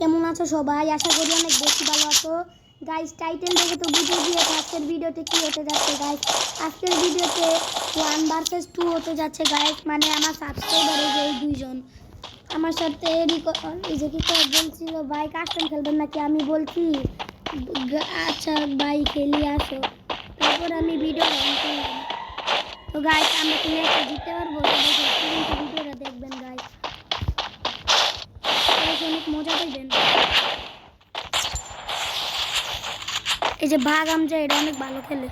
কেমন আছো সবাই? আশা করি অনেক বেশি ভালো আছো গাইস। টাইটেল দেখে তো বুঝে গিয়েছো আজকের ভিডিওতে কি হতে যাচ্ছে গাইস। আজকের ভিডিওতে 1 ভার্সেস 2 হতে যাচ্ছে গাইস। মানে আমার সাবস্ক্রাইবার এই দুইজন আমার সাথে এই যে কি বলছিল ভাই কাস্টম খেলবেন নাকি, আমি বলছি আচ্ছা ভাই খেলি আসো। তারপর আমি ভিডিও অন করলাম। তো গাইস আমরা কি ম্যাচটা জিততে পারবো? ভিডিওটা দেখবেন গাইস, অনেক মজা পাইবেন। এই যে ভাগ আমজা এটা অনেক ভালো খেলে।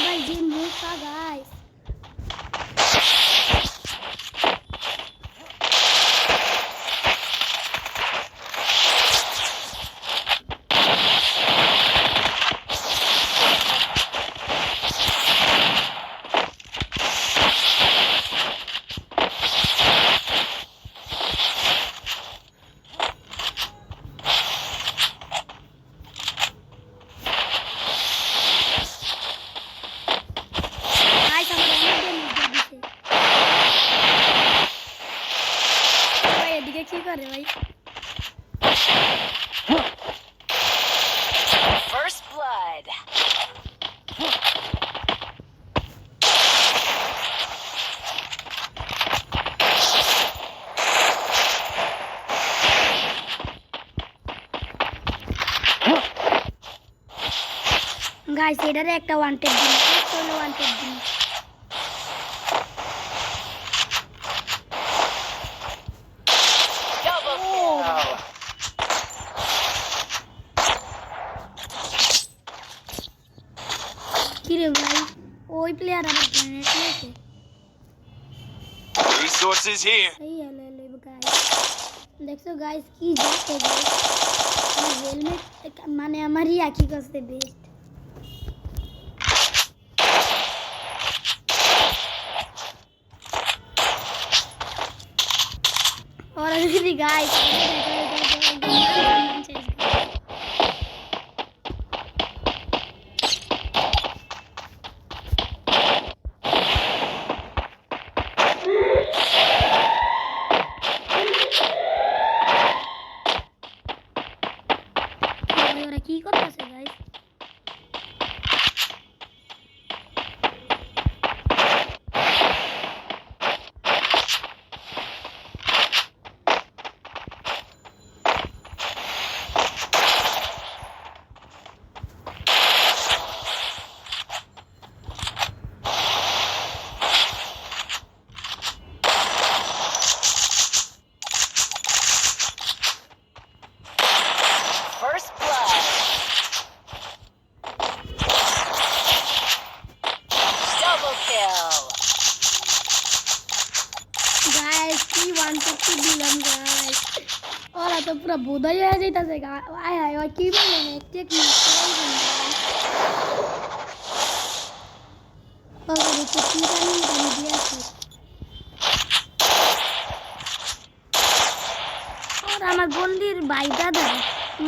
ভাই যে মুখা গাইস, এদিকে কি করে ভাই? First blood. গাইস এটারে একটা ওয়ান্টেড দিন, একটা ওয়ান্টেড দিন। Double kill. কি রে ভাই, ওই প্লেয়ার আবার গ্রেনেড নিয়েছে। Resources here. এই হলো গাইস, দেখছো গাইস কি যাচ্ছে গাইস। আমার হেলমেট মানে আমারই একই কাছে বেস্ট। और अभी गाइस ওরা কি করতেছে guys? First blood. Double kill. Guys की 150 दिलम गाइस। और तो पूरा बुदाई आ जाइताছে आय हाय और की बोले एक टेक्निक और तो की জানি আমি দিয়েছি। और আমার বন্দির ভাই ব্রাদার,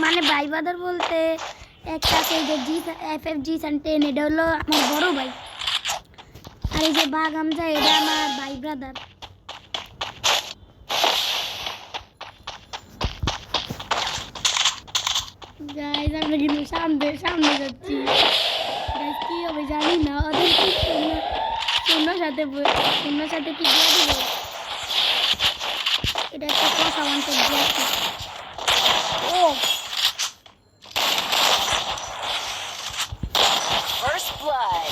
মানে ভাই ব্রাদার বলতে একটা আছে যে FFG 10 এটা হলো আমার বড় ভাই, আর এই যে বাঘ আমজা এটা আমার ভাই ব্রাদার। গাইস আমরা কিন্তু সামনে যাচ্ছি গাইস, কি হবে জানি না। ওদের কি শূন্যর সাথে কি দিয়ে দিবে? এটা একটা কথা ওয়ান্টেড দিয়েছে। ও First blood.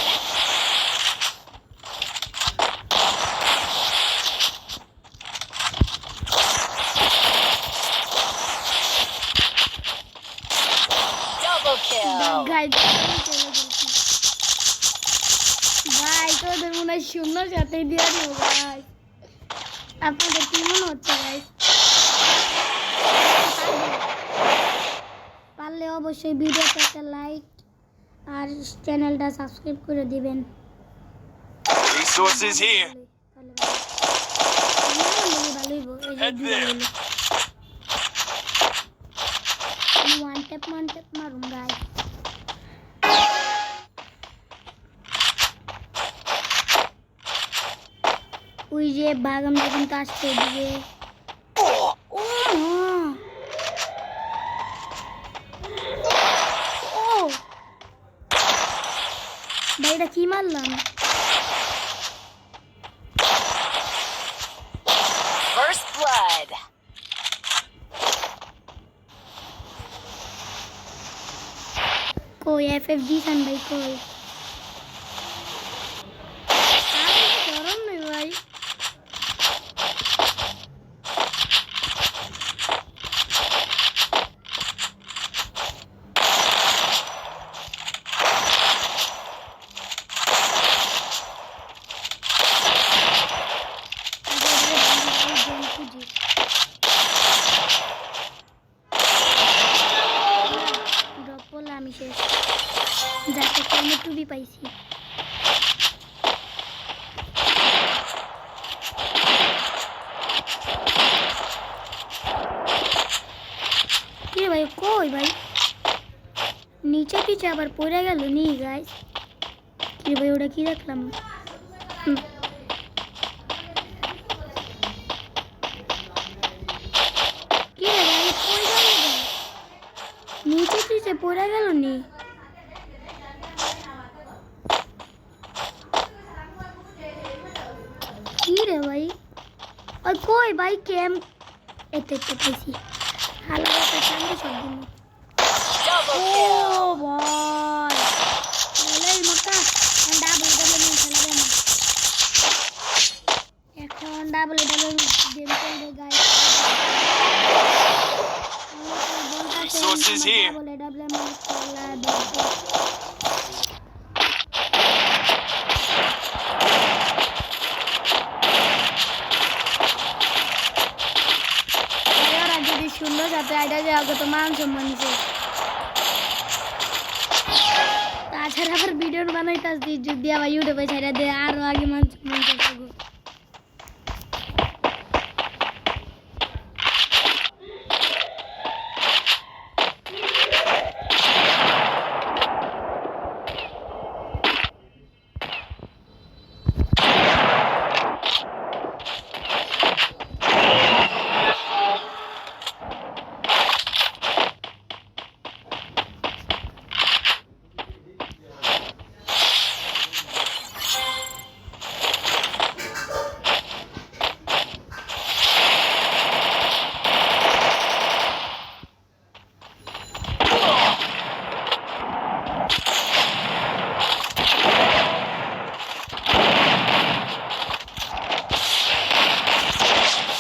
Double kill. Guys ভাই তোদের মনে হয় শূন্যর সাথেই দিয়ে দেবো গাইস। আপনাদের কি মনে হচ্ছে গাইস? পারলে অবশ্যই ভিডিওতে একটা লাইক আর চ্যানেলটা সাবস্ক্রাইব করে দিবেন। Resources here. তাহলে লইব এই যে Head there. আমি ওয়ান ট্যাপ মারুম গাইস ওই যে বাগামটা কিন্তু আসছে এদিকে ও ও ভাই এটা কি মারলাম First blood. কই এফএফজি সান ভাই কই আরে গরম নেই ভাই ড্রপ করলে আমি শেষ যাকে আমি টুবি পাইছি কি ভাই কই ভাই নিচে পিছে আবার পড়ে গেল নি গাইস কি ভাই ওটা কি দেখলাম কি রে ভাই কই গেল নিচে পিছে পড়ে গেল নি কি রে ভাই আর কই ভাই কেম এতে পাইছি হালকা একটা চান্দে সব দিন Double ও kill. ভাই বলে মক্কা ডাবল নিয়ে খেলাবে না একটা ডাবল গেম খেলবে গাইস Resources here. ডাবল খেলাবে যদি শূন্য যাতে এটা যে আগত মান সম্মান তাছাড়া আবার ভিডিও বানাইতাস দি যদি আবার ইউটিউবে ছেড়ে দে আরো আগে মান সম্মান থাকবো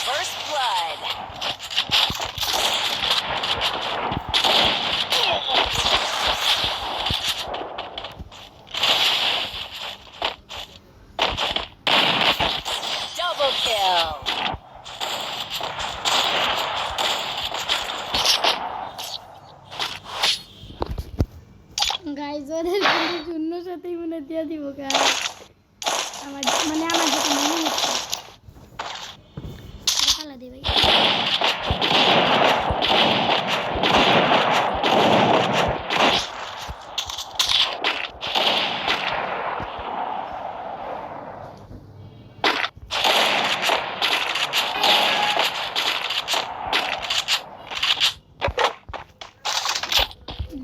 First blood. Double kill. Guys ওদের কিন্তু শূন্য সাথেই মনে দিয়ে দিব গাইস আমার মানে আমার যেটা মনে হচ্ছে এটা খালা দে ভাই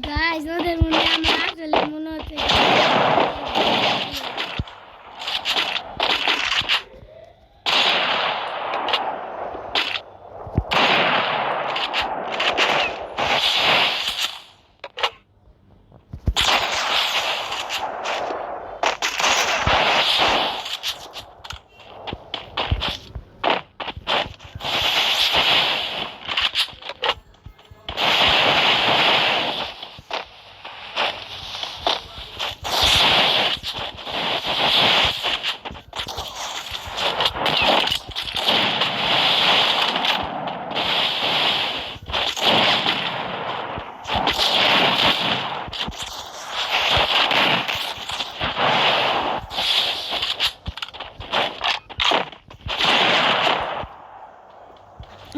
গাইস ওদের মনে আমার আসলে মনে হচ্ছে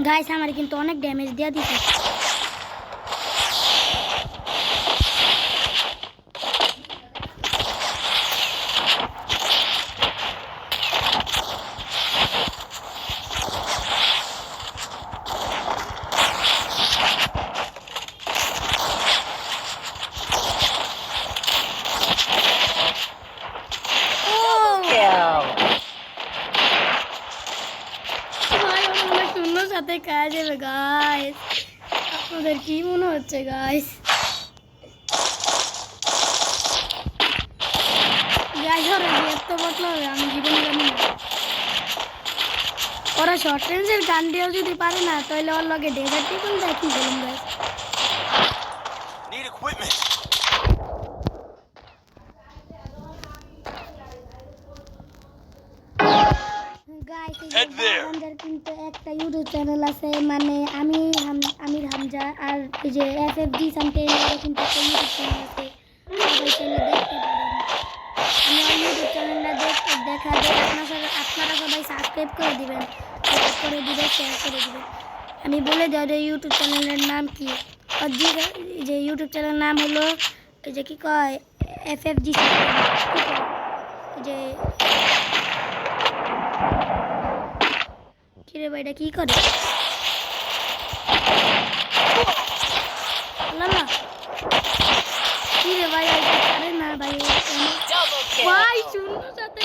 গাইস আমার কিন্তু অনেক ড্যামেজ দিয়ে দিছে Kill. ভাই আমার শূন্য সাথে খাওয়া যাবে গাইস আপনাদের কি মনে হচ্ছে গাইস গাইস ওরা এত বটল হবে আমি জীবনে জানি না ওরা শর্ট রেঞ্জের গান দিয়েও যদি পারে না তাহলে ওর লগে ডেজার্ট টিকুন দেয় কি বলুন guys Need equipment. Guys Head there. আমাদের কিন্তু একটা ইউটিউব চ্যানেল আছে মানে আমির হামজা আর এই যে এফএফডি সামথিং কিন্তু একটা ইউটিউব চ্যানেল আছে সবাই চাইলে দেখতে পারেন আমি ওই ইউটিউব চ্যানেলটা দেখা আপনারা সবাই সাবস্ক্রাইব করে দিবেন লাইক করে দিবেন শেয়ার করে দিবেন আমি বলে দেওয়া যে ইউটিউব চ্যানেলের নাম কি আর যে ইউটিউব চ্যানেলের নাম হলো এই যে কি কয় এফএফজি যে কিরে ভাইটা কি করে লালা কিরে ভাই আরে না ভাই Double kill. ভাই শূন্য সাথে